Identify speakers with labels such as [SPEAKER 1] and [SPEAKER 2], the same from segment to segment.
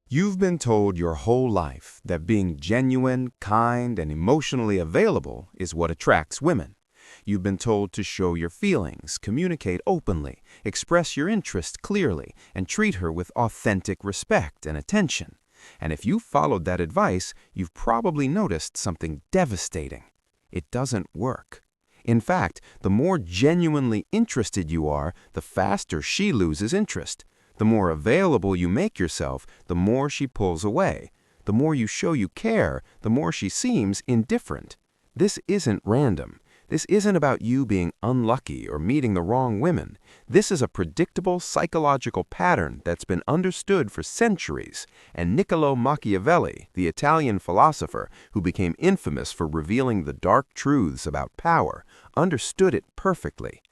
[SPEAKER 1] You've been told your whole life that being genuine, kind, and emotionally available is what attracts women. You've been told to show your feelings, communicate openly, express your interest clearly, and treat her with authentic respect and attention. And if you followed that advice, you've probably noticed something devastating. It doesn't work. In fact, the more genuinely interested you are, the faster she loses interest. The more available you make yourself, the more she pulls away. The more you show you care, the more she seems indifferent. This isn't random. This isn't about you being unlucky or meeting the wrong women. This is a predictable psychological pattern that's been understood for centuries, and Niccolo Machiavelli, the Italian philosopher who became infamous for revealing the dark truths about power, understood it perfectly.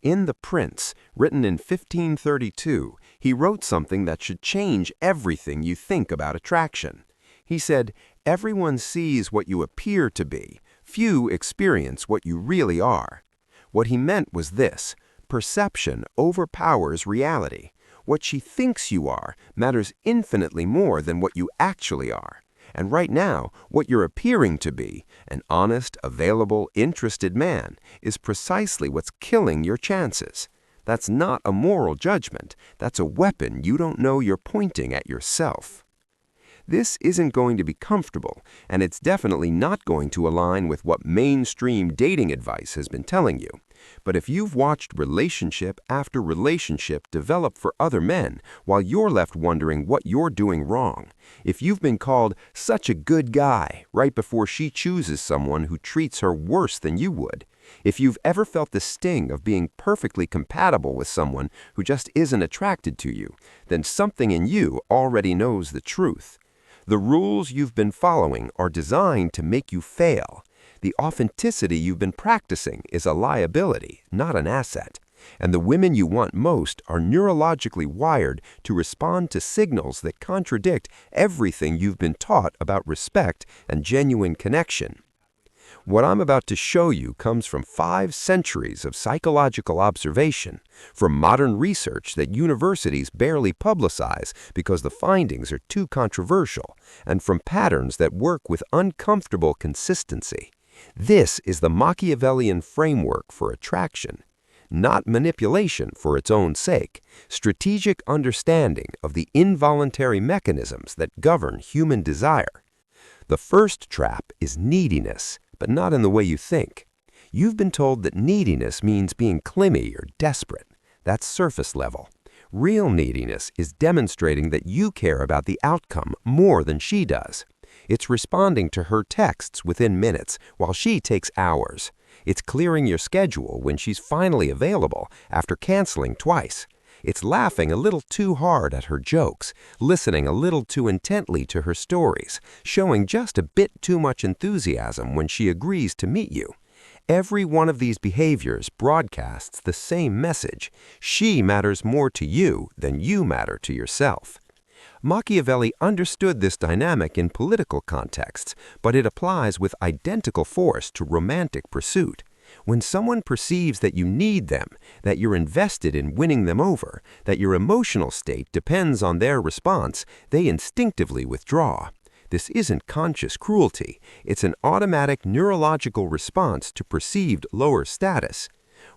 [SPEAKER 1] In The Prince, written in 1532, he wrote something that should change everything you think about attraction. He said, "Everyone sees what you appear to be. Few experience what you really are." What he meant was this: perception overpowers reality. What she thinks you are matters infinitely more than what you actually are. And right now, what you're appearing to be, an honest, available, interested man, is precisely what's killing your chances. That's not a moral judgment. That's a weapon you don't know you're pointing at yourself. This isn't going to be comfortable, and it's definitely not going to align with what mainstream dating advice has been telling you. But if you've watched relationship after relationship develop for other men while you're left wondering what you're doing wrong, if you've been called such a good guy right before she chooses someone who treats her worse than you would, if you've ever felt the sting of being perfectly compatible with someone who just isn't attracted to you, then something in you already knows the truth. The rules you've been following are designed to make you fail. The authenticity you've been practicing is a liability, not an asset. And the women you want most are neurologically wired to respond to signals that contradict everything you've been taught about respect and genuine connection. What I'm about to show you comes from 5 centuries of psychological observation, from modern research that universities barely publicize because the findings are too controversial, and from patterns that work with uncomfortable consistency. This is the Machiavellian framework for attraction. Not manipulation for its own sake, strategic understanding of the involuntary mechanisms that govern human desire. The first trap is neediness, but not in the way you think. You've been told that neediness means being clingy or desperate. That's surface level. Real neediness is demonstrating that you care about the outcome more than she does. It's responding to her texts within minutes while she takes hours. It's clearing your schedule when she's finally available after canceling twice. It's laughing a little too hard at her jokes, listening a little too intently to her stories, showing just a bit too much enthusiasm when she agrees to meet you. Every one of these behaviors broadcasts the same message. She matters more to you than you matter to yourself. Machiavelli understood this dynamic in political contexts, but it applies with identical force to romantic pursuit. When someone perceives that you need them, that you're invested in winning them over, that your emotional state depends on their response, they instinctively withdraw. This isn't conscious cruelty. It's an automatic neurological response to perceived lower status.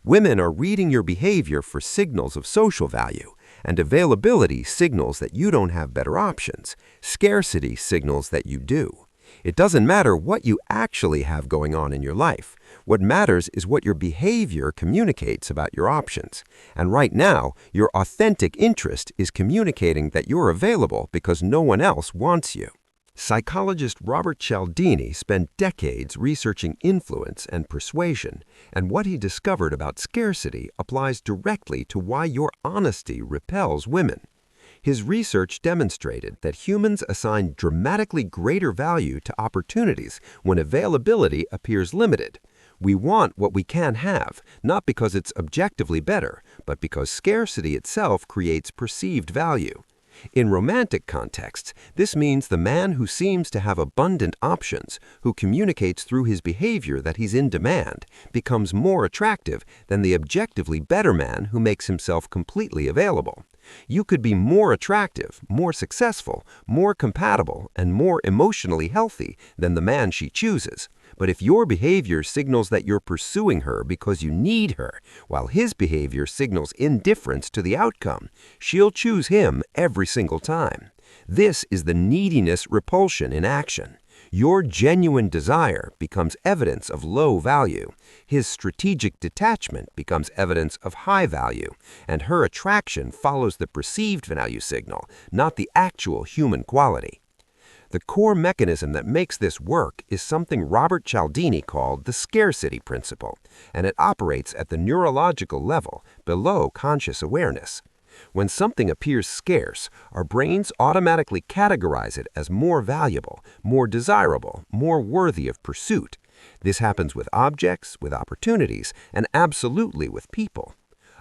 [SPEAKER 1] Women are reading your behavior for signals of social value, and availability signals that you don't have better options. Scarcity signals that you do. It doesn't matter what you actually have going on in your life. What matters is what your behavior communicates about your options. And right now, your authentic interest is communicating that you're available because no one else wants you. Psychologist Robert Cialdini spent decades researching influence and persuasion, and what he discovered about scarcity applies directly to why your honesty repels women. His research demonstrated that humans assign dramatically greater value to opportunities when availability appears limited. We want what we can have, not because it's objectively better, but because scarcity itself creates perceived value. In romantic contexts, this means the man who seems to have abundant options, who communicates through his behavior that he's in demand, becomes more attractive than the objectively better man who makes himself completely available.
[SPEAKER 2] You could be more attractive, more successful, more compatible, and more emotionally healthy than the man she chooses. But if your behavior signals that you're pursuing her because you need her, while his behavior signals indifference to the outcome, she'll choose him every single time. This is the neediness repulsion in action. Your genuine desire becomes evidence of low value. His strategic detachment becomes evidence of high value, and her attraction follows the perceived value signal, not the actual human quality. The core mechanism that makes this work is something Robert Cialdini called the scarcity principle, and it operates at the neurological level, below conscious awareness. When something appears scarce, our brains automatically categorize it as more valuable, more desirable, more worthy of pursuit. This happens with objects, with opportunities, and absolutely with people.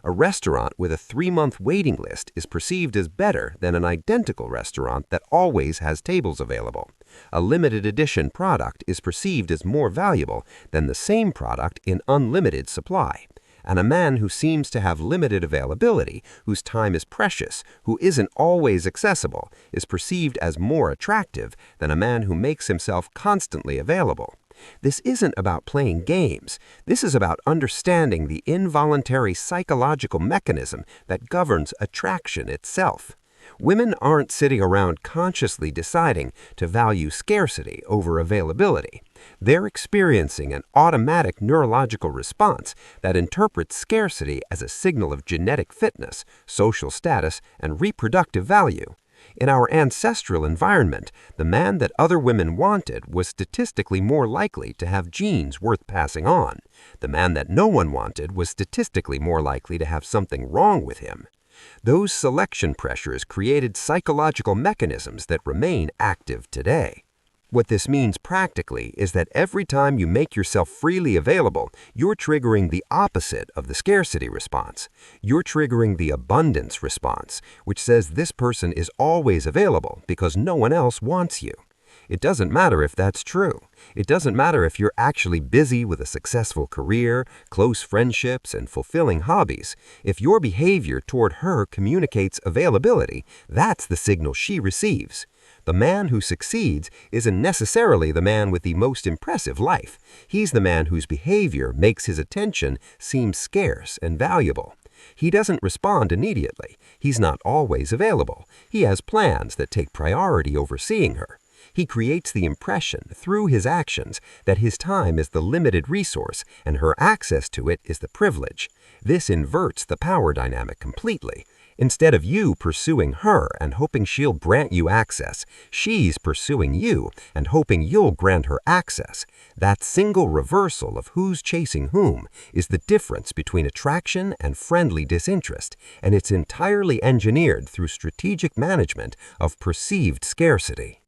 [SPEAKER 2] A restaurant with a 3-month waiting list is perceived as better than an identical restaurant that always has tables available. A limited edition product is perceived as more valuable than the same product in unlimited supply. And a man who seems to have limited availability, whose time is precious, who isn't always accessible, is perceived as more attractive than a man who makes himself constantly available. This isn't about playing games. This is about understanding the involuntary psychological mechanism that governs attraction itself. Women aren't sitting around consciously deciding to value scarcity over availability. They're experiencing an automatic neurological response that interprets scarcity as a signal of genetic fitness, social status, and reproductive value. In our ancestral environment, the man that other women wanted was statistically more likely to have genes worth passing on. The man that no one wanted was statistically more likely to have something wrong with him. Those selection pressures created psychological mechanisms that remain active today. What this means practically is that every time you make yourself freely available, you're triggering the opposite of the scarcity response. You're triggering the abundance response, which says this person is always available because no one else wants you. It doesn't matter if that's true. It doesn't matter if you're actually busy with a successful career, close friendships, and fulfilling hobbies. If your behavior toward her communicates availability, that's the signal she receives. The man who succeeds isn't necessarily the man with the most impressive life. He's the man whose behavior makes his attention seem scarce and valuable. He doesn't respond immediately. He's not always available. He has plans that take priority over seeing her. He creates the impression through his actions that his time is the limited resource and her access to it is the privilege. This inverts the power dynamic completely. Instead of you pursuing her and hoping she'll grant you access, she's pursuing you and hoping you'll grant her access. That single reversal of who's chasing whom is the difference between attraction and friendly disinterest, and it's entirely engineered through strategic management of perceived scarcity.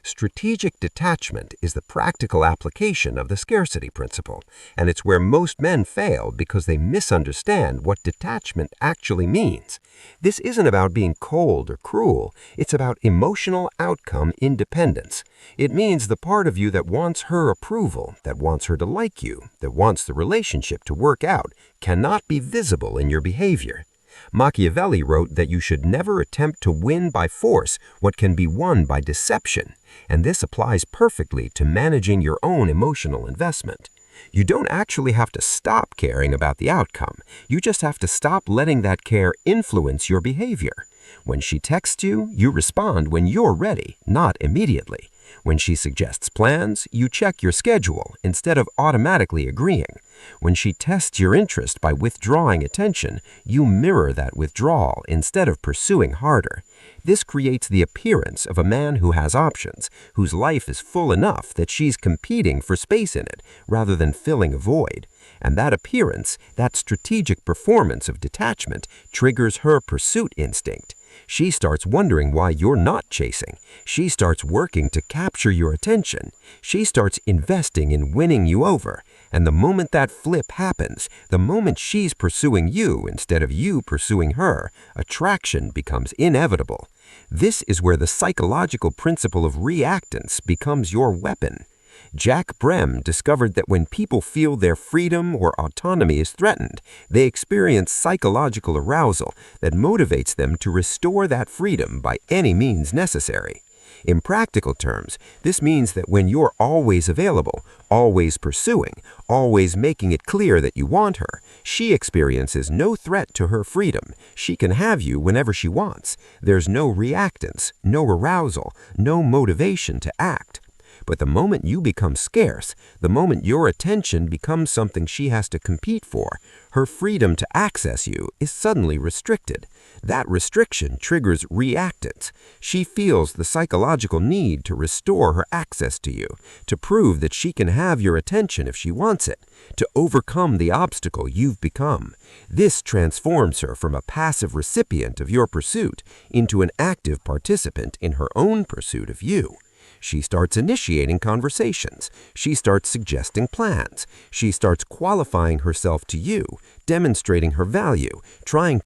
[SPEAKER 2] Strategic detachment is the practical application of the scarcity principle, and it's where most men fail because they misunderstand what detachment actually means. This isn't about being cold or cruel, it's about emotional outcome independence. It means the part of you that wants her approval, that wants her to like you, that wants the relationship to work out, cannot be visible in your behavior. Machiavelli wrote that you should never attempt to win by force what can be won by deception, and this applies perfectly to managing your own emotional investment. You don't actually have to stop caring about the outcome. You just have to stop letting that care influence your behavior. When she texts you, you respond when you're ready, not immediately. When she suggests plans, you check your schedule instead of automatically agreeing. When she tests your interest by withdrawing attention, you mirror that withdrawal instead of pursuing harder. This creates the appearance of a man who has options, whose life is full enough that she's competing for space in it rather than filling a void. And that appearance, that strategic performance of detachment, triggers her pursuit instinct. She starts wondering why you're not chasing. She starts working to capture your attention. She starts investing in winning you over. And the moment that flip happens, the moment she's pursuing you instead of you pursuing her, attraction becomes inevitable. This is where the psychological principle of reactance becomes your weapon. Jack Brem discovered that when people feel their freedom or autonomy is threatened, they experience psychological arousal that motivates them to restore that freedom by any means necessary. In practical terms, this means that when you're always available, always pursuing, always making it clear that you want her, she experiences no threat to her freedom. She can have you whenever she wants. There's no reactance, no arousal, no motivation to act. But the moment you become scarce, the moment your attention becomes something she has to compete for, her freedom to access you is suddenly restricted. That restriction triggers reactance. She feels the psychological need to restore her access to you, to prove that she can have your attention if she wants it, to overcome the obstacle you've become. This transforms her from a passive recipient of your pursuit into an active participant in her own pursuit of you. She starts initiating conversations. She starts suggesting plans. She starts qualifying herself to you, demonstrating her value, trying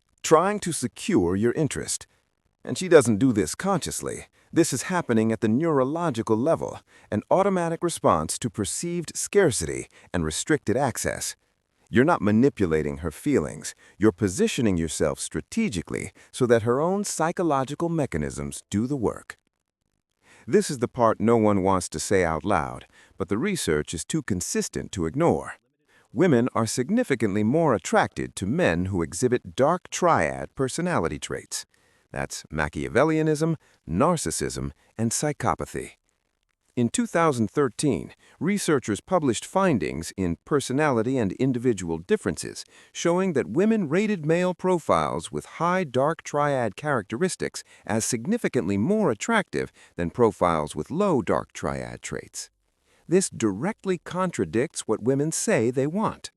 [SPEAKER 3] to secure your interest. And she doesn't do this consciously. This is happening at the neurological level, an automatic response to perceived scarcity and restricted access. You're not manipulating her feelings. You're positioning yourself strategically so that her own psychological mechanisms do the work. This is the part no one wants to say out loud, but the research is too consistent to ignore. Women are significantly more attracted to men who exhibit dark triad personality traits. That's Machiavellianism, narcissism, and psychopathy. In 2013, researchers published findings in Personality and Individual Differences showing that women rated male profiles with high dark triad characteristics as significantly more attractive than profiles with low dark triad traits. This directly contradicts what women say they want.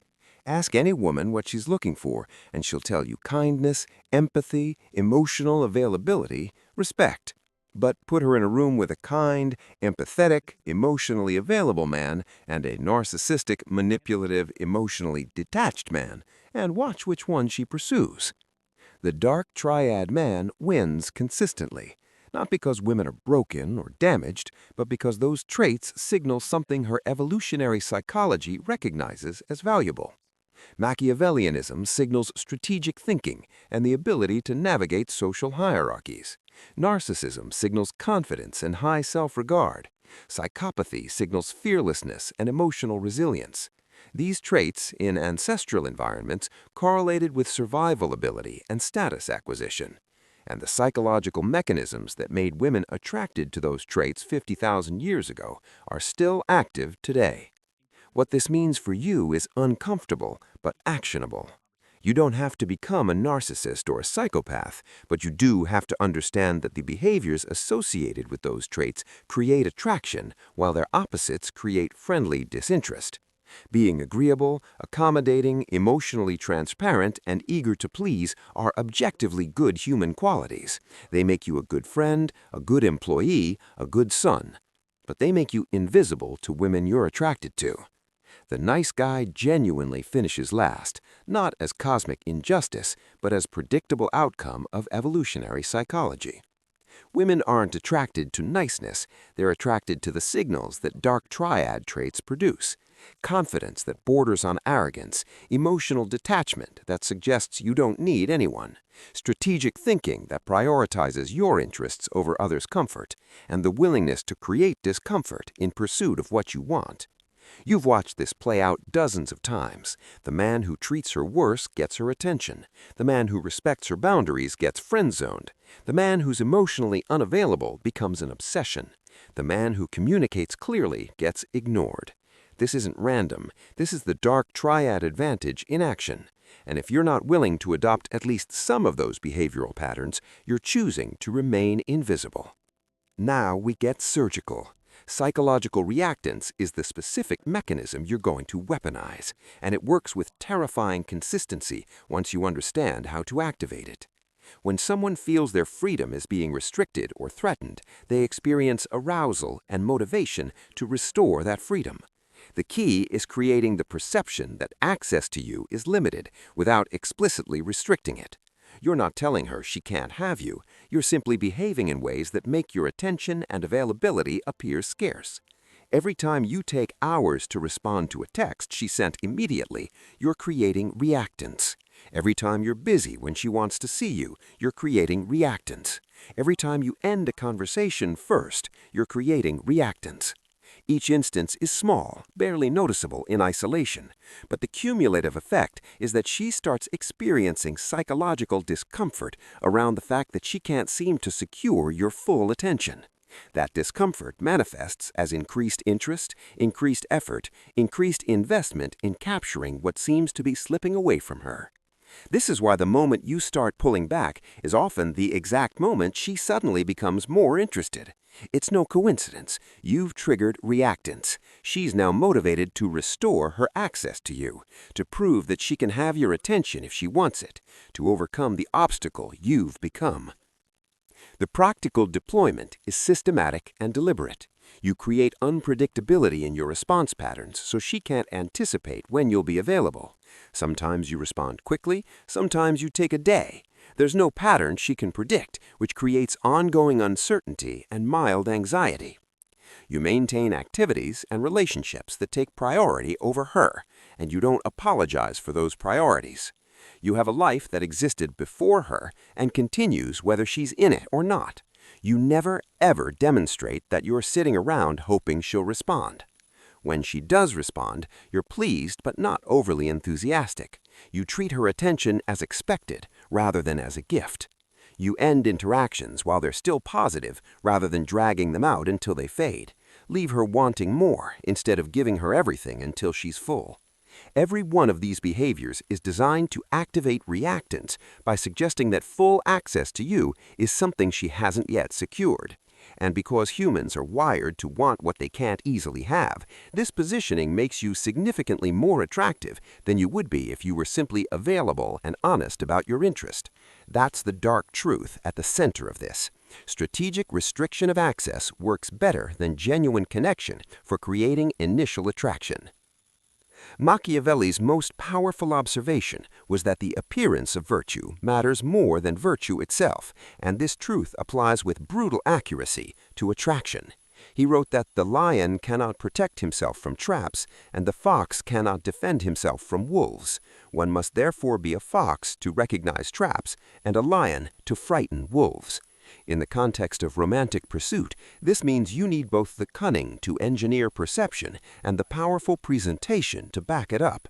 [SPEAKER 3] Ask any woman what she's looking for, and she'll tell you kindness, empathy, emotional availability, respect. But put her in a room with a kind, empathetic, emotionally available man and a narcissistic, manipulative, emotionally detached man, and watch which one she pursues. The dark triad man wins consistently, not because women are broken or damaged, but because those traits signal something her evolutionary psychology recognizes as valuable. Machiavellianism signals strategic thinking and the ability to navigate social hierarchies. Narcissism signals confidence and high self-regard. Psychopathy signals fearlessness and emotional resilience. These traits, in ancestral environments, correlated with survival ability and status acquisition. And the psychological mechanisms that made women attracted to those traits 50,000 years ago are still active today. What this means for you is uncomfortable but actionable. You don't have to become a narcissist or a psychopath, but you do have to understand that the behaviors associated with those traits create attraction, while their opposites create friendly disinterest. Being agreeable, accommodating, emotionally transparent, and eager to please are objectively good human qualities. They make you a good friend, a good employee, a good son. But they make you invisible to women you're attracted to. The nice guy genuinely finishes last, not as cosmic injustice, but as predictable outcome of evolutionary psychology. Women aren't attracted to niceness, they're attracted to the signals that dark triad traits produce. Confidence that borders on arrogance, emotional detachment that suggests you don't need anyone, strategic thinking that prioritizes your interests over others' comfort, and the willingness to create discomfort in pursuit of what you want. You've watched this play out dozens of times. The man who treats her worse gets her attention. The man who respects her boundaries gets friend-zoned. The man who's emotionally unavailable becomes an obsession. The man who communicates clearly gets ignored. This isn't random. This is the dark triad advantage in action. And if you're not willing to adopt at least some of those behavioral patterns, you're choosing to remain invisible. Now we get surgical. Psychological reactance is the specific mechanism you're going to weaponize, and it works with terrifying consistency once you understand how to activate it. When someone feels their freedom is being restricted or threatened, they experience arousal and motivation to restore that freedom. The key is creating the perception that access to you is limited without explicitly restricting it. You're not telling her she can't have you. You're simply behaving in ways that make your attention and availability appear scarce.
[SPEAKER 2] Every time you take hours to respond to a text she sent immediately, you're creating reactance. Every time you're busy when she wants to see you, you're creating reactance. Every time you end a conversation first, you're creating reactance. Each instance is small, barely noticeable in isolation, but the cumulative effect is that she starts experiencing psychological discomfort around the fact that she can't seem to secure your full attention. That discomfort manifests as increased interest, increased effort, increased investment in capturing what seems to be slipping away from her. This is why the moment you start pulling back is often the exact moment she suddenly becomes more interested. It's no coincidence. You've triggered reactance. She's now motivated to restore her access to you, to prove that she can have your attention if she wants it, to overcome the obstacle you've become. The practical deployment is systematic and deliberate. You create unpredictability in your response patterns so she can't anticipate when you'll be available. Sometimes you respond quickly, sometimes you take a day. There's no pattern she can predict, which creates ongoing uncertainty and mild anxiety. You maintain activities and relationships that take priority over her, and you don't apologize for those priorities. You have a life that existed before her and continues whether she's in it or not. You never, ever demonstrate that you're sitting around hoping she'll respond. When she does respond, you're pleased but not overly enthusiastic. You treat her attention as expected rather than as a gift. You end interactions while they're still positive rather than dragging them out until they fade. Leave her wanting more instead of giving her everything until she's full. Every one of these behaviors is designed to activate reactance by suggesting that full access to you is something she hasn't yet secured. And because humans are wired to want what they can't easily have, this positioning makes you significantly more attractive than you would be if you were simply available and honest about your interest. That's the dark truth at the center of this. Strategic restriction of access works better than genuine connection for creating initial attraction. Machiavelli's most powerful observation was that the appearance of virtue matters more than virtue itself, and this truth applies with brutal accuracy to attraction. He wrote that the lion cannot protect himself from traps, and the fox cannot defend himself from wolves. One must therefore be a fox to recognize traps, and a lion to frighten wolves. In the context of romantic pursuit, this means you need both the cunning to engineer perception and the powerful presentation to back it up.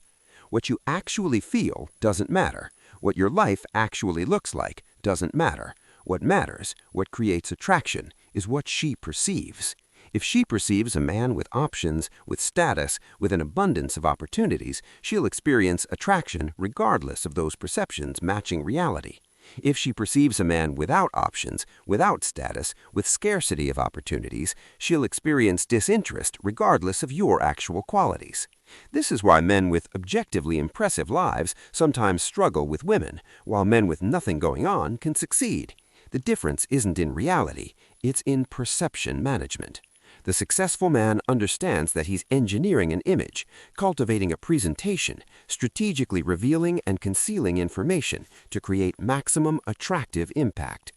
[SPEAKER 2] What you actually feel doesn't matter. What your life actually looks like doesn't matter. What matters, what creates attraction, is what she perceives. If she perceives a man with options, with status, with an abundance of opportunities, she'll experience attraction regardless of those perceptions matching reality. If she perceives a man without options, without status, with scarcity of opportunities, she'll experience disinterest regardless of your actual qualities. This is why men with objectively impressive lives sometimes struggle with women, while men with nothing going on can succeed. The difference isn't in reality, it's in perception management. The successful man understands that he's engineering an image, cultivating a presentation, strategically revealing and concealing information to create maximum attractive impact.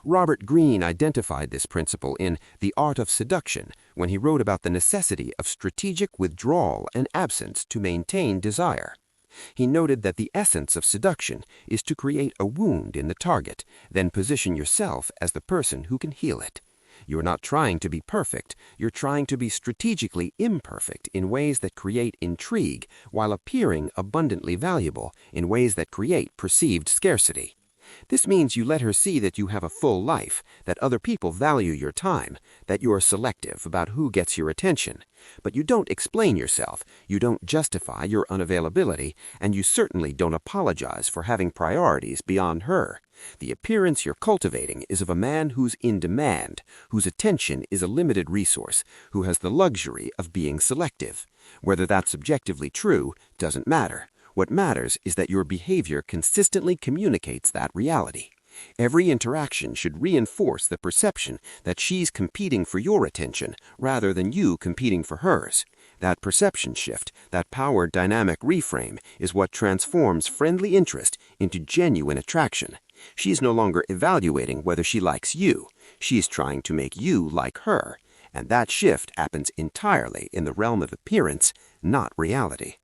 [SPEAKER 2] Robert Greene identified this principle in The Art of Seduction when he wrote about the necessity of strategic withdrawal and absence to maintain desire. He noted that the essence of seduction is to create a wound in the target, then position yourself as the person who can heal it. You're not trying to be perfect, you're trying to be strategically imperfect in ways that create intrigue while appearing abundantly valuable in ways that create perceived scarcity. This means you let her see that you have a full life, that other people value your time, that you're selective about who gets your attention. But you don't explain yourself, you don't justify your unavailability, and you certainly don't apologize for having priorities beyond her. The appearance you're cultivating is of a man who's in demand, whose attention is a limited resource, who has the luxury of being selective. Whether that's objectively true doesn't matter. What matters is that your behavior consistently communicates that reality. Every interaction should reinforce the perception that she's competing for your attention rather than you competing for hers. That perception shift, that power dynamic reframe, is what transforms friendly interest into genuine attraction. She's no longer evaluating whether she likes you. She's trying to make you like her. And that shift happens entirely in the realm of appearance, not reality.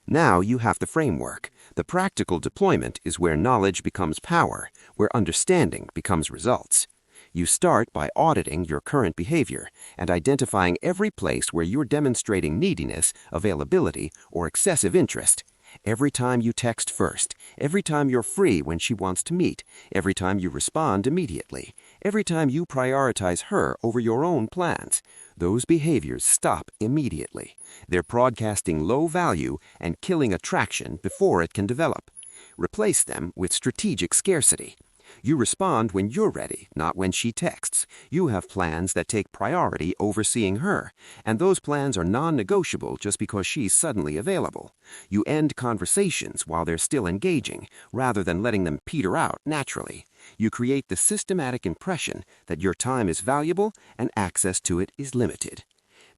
[SPEAKER 2] Now you have the framework. The practical deployment is where knowledge becomes power, where understanding becomes results. You start by auditing your current behavior and identifying every place where you're demonstrating neediness, availability, or excessive interest. Every time you text first, every time you're free when she wants to meet, every time you respond immediately, every time you prioritize her over your own plans, those behaviors stop immediately. They're broadcasting low value and killing attraction before it can develop. Replace them with strategic scarcity. You respond when you're ready, not when she texts. You have plans that take priority over seeing her, and those plans are non-negotiable just because she's suddenly available. You end conversations while they're still engaging, rather than letting them peter out naturally. You create the systematic impression that your time is valuable and access to it is limited.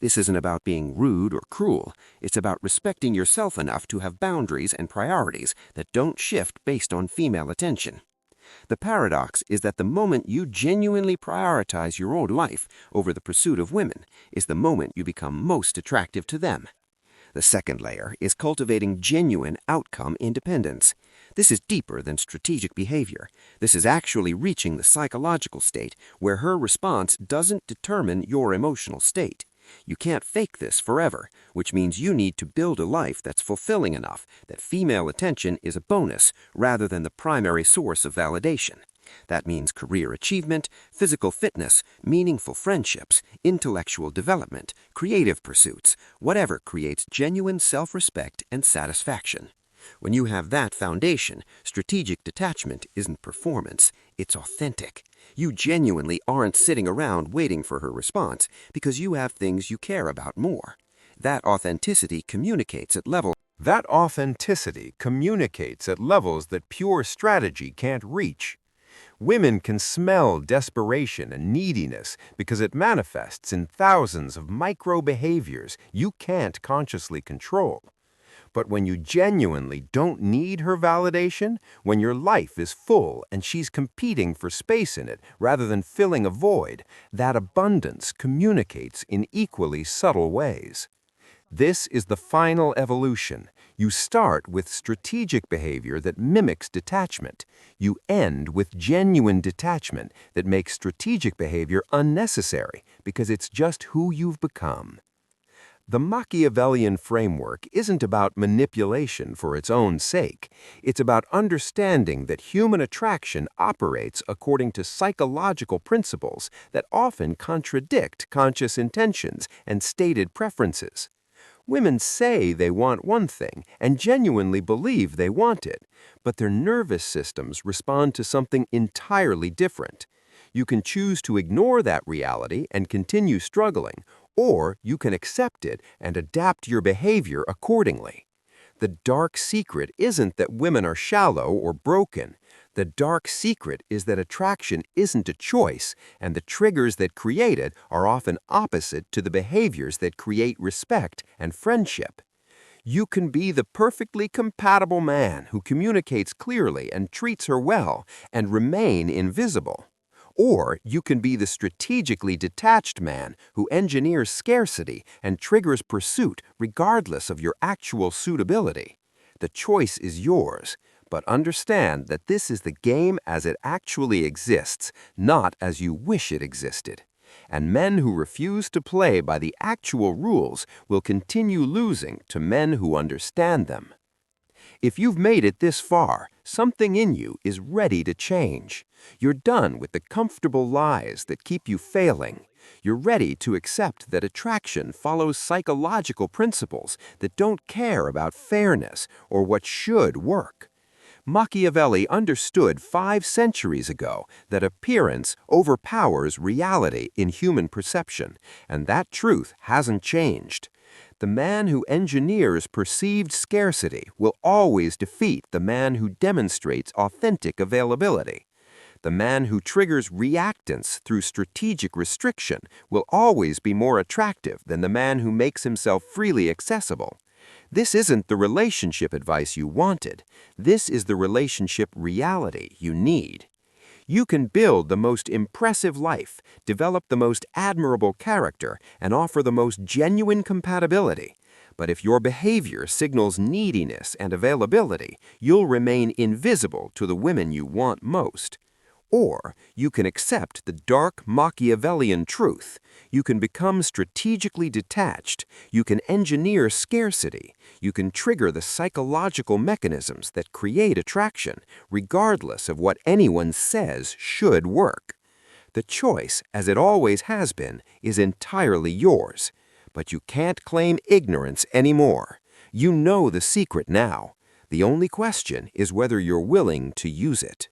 [SPEAKER 2] This isn't about being rude or cruel. It's about respecting yourself enough to have boundaries and priorities that don't shift based on female attention. The paradox is that the moment you genuinely prioritize your own life over the pursuit of women is the moment you become most attractive to them. The second layer is cultivating genuine outcome independence. This is deeper than strategic behavior. This is actually reaching the psychological state where her response doesn't determine your emotional state. You can't fake this forever, which means you need to build a life that's fulfilling enough that female attention is a bonus rather than the primary source of validation. That means career achievement, physical fitness, meaningful friendships, intellectual development, creative pursuits, whatever creates genuine self-respect and satisfaction. When you have that foundation, strategic detachment isn't performance, it's authentic. You genuinely aren't sitting around waiting for her response because you have things you care about more. That authenticity communicates at levels
[SPEAKER 1] That authenticity communicates at levels that pure strategy can't reach. Women can smell desperation and neediness because it manifests in thousands of micro-behaviors you can't consciously control. But when you genuinely don't need her validation, when your life is full and she's competing for space in it rather than filling a void, that abundance communicates in equally subtle ways. This is the final evolution. You start with strategic behavior that mimics detachment. You end with genuine detachment that makes strategic behavior unnecessary because it's just who you've become. The Machiavellian framework isn't about manipulation for its own sake. It's about understanding that human attraction operates according to psychological principles that often contradict conscious intentions and stated preferences. Women say they want one thing and genuinely believe they want it, but their nervous systems respond to something entirely different. You can choose to ignore that reality and continue struggling, or you can accept it and adapt your behavior accordingly. The dark secret isn't that women are shallow or broken. The dark secret is that attraction isn't a choice, and the triggers that create it are often opposite to the behaviors that create respect and friendship. You can be the perfectly compatible man who communicates clearly and treats her well and remain invisible. Or you can be the strategically detached man who engineers scarcity and triggers pursuit regardless of your actual suitability. The choice is yours, but understand that this is the game as it actually exists, not as you wish it existed. And men who refuse to play by the actual rules will continue losing to men who understand them. If you've made it this far, something in you is ready to change. You're done with the comfortable lies that keep you failing. You're ready to accept that attraction follows psychological principles that don't care about fairness or what should work. Machiavelli understood 5 centuries ago that appearance overpowers reality in human perception, and that truth hasn't changed. The man who engineers perceived scarcity will always defeat the man who demonstrates authentic availability. The man who triggers reactance through strategic restriction will always be more attractive than the man who makes himself freely accessible. This isn't the relationship advice you wanted. This is the relationship reality you need.
[SPEAKER 2] You can build the most impressive life, develop the most admirable character, and offer the most genuine compatibility. But if your behavior signals neediness and availability, you'll remain invisible to the women you want most. Or you can accept the dark Machiavellian truth. You can become strategically detached. You can engineer scarcity. You can trigger the psychological mechanisms that create attraction, regardless of what anyone says should work. The choice, as it always has been, is entirely yours. But you can't claim ignorance anymore. You know the secret now. The only question is whether you're willing to use it.